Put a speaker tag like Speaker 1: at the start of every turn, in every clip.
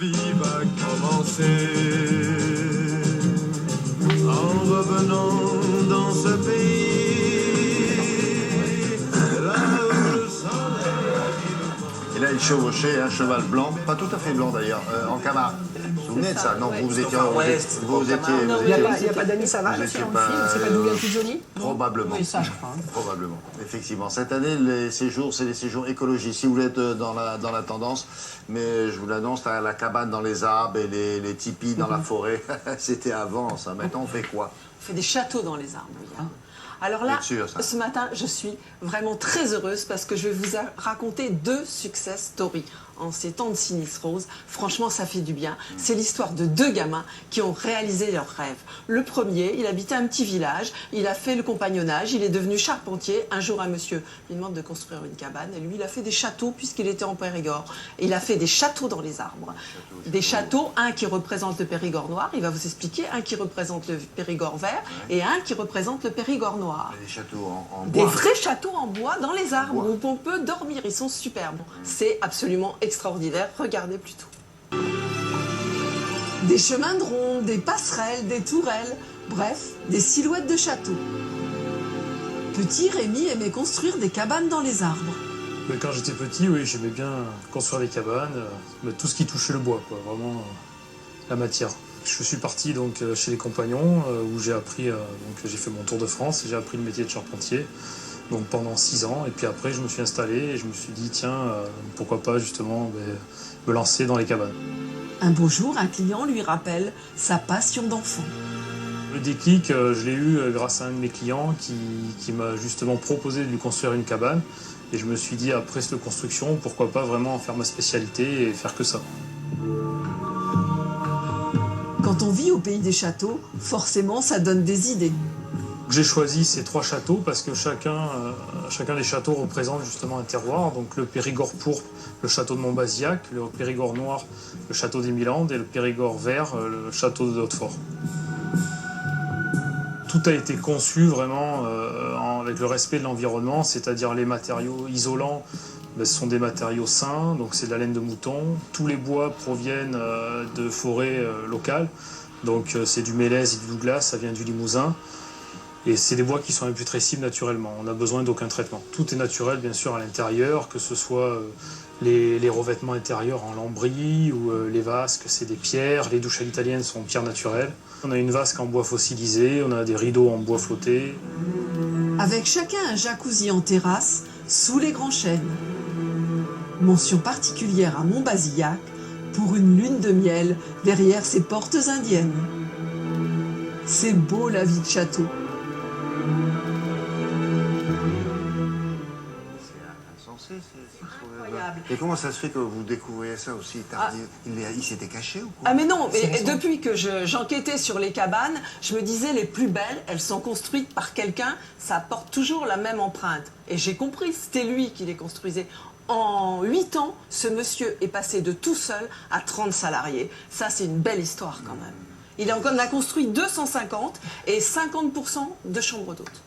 Speaker 1: vie va commencer. En revenant dans ce pays, là où le soleil arrive.
Speaker 2: Et là, il chevauchait un cheval blanc, pas tout à fait blanc d'ailleurs, en Camargue. Vous vous souvenez de ça? Non, vous étiez...
Speaker 3: Il n'y a pas d'Annie Savage
Speaker 2: vous
Speaker 3: aussi
Speaker 2: étiez
Speaker 3: dans
Speaker 2: pas,
Speaker 3: le film? C'est pas Dougal Pizzouni?
Speaker 2: Probablement.
Speaker 3: Oui, ça, je crois.
Speaker 2: Probablement. Effectivement. Cette année, les séjours, c'est les séjours écologie. Si vous voulez être dans la tendance, mais je vous l'annonce, la cabane dans les arbres et les tipis dans la forêt, c'était avant ça. Maintenant, on fait quoi?
Speaker 4: On fait des châteaux dans les arbres, William. Alors là, ce matin, je suis vraiment très heureuse parce que je vais vous raconter 2 success stories en ces temps de sinistre rose. Franchement, ça fait du bien. C'est l'histoire de 2 gamins qui ont réalisé leurs rêves. Le premier, il habitait un petit village, il a fait le compagnonnage, il est devenu charpentier. Un jour, un monsieur lui demande de construire une cabane et lui, il a fait des châteaux puisqu'il était en Périgord. Et il a fait des châteaux dans les arbres. Des châteaux, un qui représente le Périgord noir, il va vous expliquer, un qui représente le Périgord vert et un qui représente le Périgord noir.
Speaker 2: Des châteaux en
Speaker 4: Des
Speaker 2: bois.
Speaker 4: vrais châteaux en bois dans les arbres où on peut dormir. Ils sont superbes. C'est absolument extraordinaire. Regardez plutôt. Des chemins de ronde, des passerelles, des tourelles. Bref, des silhouettes de châteaux. Petit Rémi aimait construire des cabanes dans les arbres.
Speaker 5: Mais quand j'étais petit, oui, j'aimais bien construire des cabanes, mais tout ce qui touchait le bois, quoi, vraiment la matière. Je suis parti donc chez les compagnons où j'ai appris, donc j'ai fait mon tour de France, j'ai appris le métier de charpentier donc pendant 6 ans et puis après je me suis installé et je me suis dit tiens pourquoi pas justement me lancer dans les cabanes.
Speaker 4: Un beau jour, un client lui rappelle sa passion d'enfant.
Speaker 5: Le déclic, je l'ai eu grâce à un de mes clients qui m'a justement proposé de lui construire une cabane et je me suis dit après cette construction pourquoi pas vraiment en faire ma spécialité et faire que ça.
Speaker 4: Quand on vit au pays des châteaux, forcément, ça donne des idées.
Speaker 5: J'ai choisi ces 3 châteaux parce que chacun des châteaux représente justement un terroir. Donc le Périgord pourpre, le château de Montbazillac, le Périgord noir, le château d'Émilandes et le Périgord vert, le château de Hautefort. Tout a été conçu vraiment avec le respect de l'environnement, c'est-à-dire les matériaux isolants. Ce sont des matériaux sains, donc c'est de la laine de mouton. Tous les bois proviennent de forêts locales, donc c'est du mélèze et du douglas, ça vient du Limousin. Et c'est des bois qui sont imputrescibles naturellement, on n'a besoin d'aucun traitement. Tout est naturel bien sûr à l'intérieur, que ce soit les revêtements intérieurs en lambris ou les vasques, c'est des pierres, les douches à l'italienne sont en pierre naturelle. On a une vasque en bois fossilisé, on a des rideaux en bois flotté.
Speaker 4: Avec chacun un jacuzzi en terrasse, sous les grands chênes. Mention particulière à Montbazillac pour une lune de miel derrière ses portes indiennes. C'est beau la vie de château.
Speaker 2: C'est insensé, incroyable. Et comment ça se fait que vous découvriez ça aussi tardif? Il s'était caché ou quoi?
Speaker 4: Ah mais non, mais depuis que j'enquêtais sur les cabanes, je me disais les plus belles, elles sont construites par quelqu'un, ça porte toujours la même empreinte. Et j'ai compris, c'était lui qui les construisait. En 8 ans, ce monsieur est passé de tout seul à 30 salariés. Ça, c'est une belle histoire quand même. Il en a construit 250 et 50% de chambres d'hôtes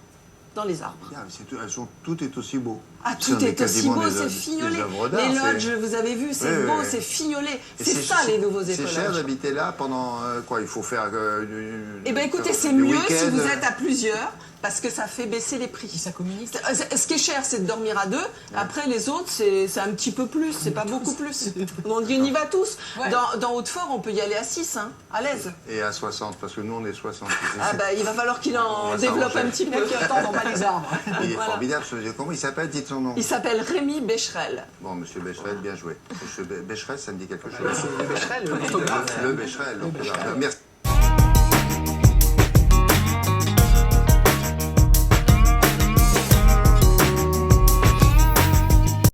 Speaker 4: dans les arbres.
Speaker 2: Tout est aussi beau.
Speaker 4: Ah, tout est aussi beau, c'est fignolé. Les lodges, vous avez vu, c'est beau, c'est fignolé. C'est ça les nouveaux écolages.
Speaker 2: C'est cher d'habiter là pendant quoi? Il faut faire
Speaker 4: Eh bien écoutez, c'est mieux si vous êtes à plusieurs. Parce que ça fait baisser les prix.
Speaker 3: Ça communique.
Speaker 4: Ce qui est cher, c'est de dormir à 2. Après, les autres, c'est un petit peu plus. C'est pas beaucoup plus. On dit on y va tous. Ouais. Dans Hautefort, on peut y aller à 6, hein, à l'aise.
Speaker 2: Et à 60, parce que nous, on est 60.
Speaker 4: Ah bah, il va falloir qu'il en développe un petit peu.
Speaker 3: Qui attend dans bas les arbres.
Speaker 2: Il est formidable, ce monsieur. Comment il s'appelle? Dites son nom.
Speaker 4: Il s'appelle Rémi Becherel.
Speaker 2: Bon, monsieur Becherel, bien joué. Monsieur Becherel, ça me dit quelque chose.
Speaker 3: C'est le Becherel,
Speaker 2: Le Becherel. Merci.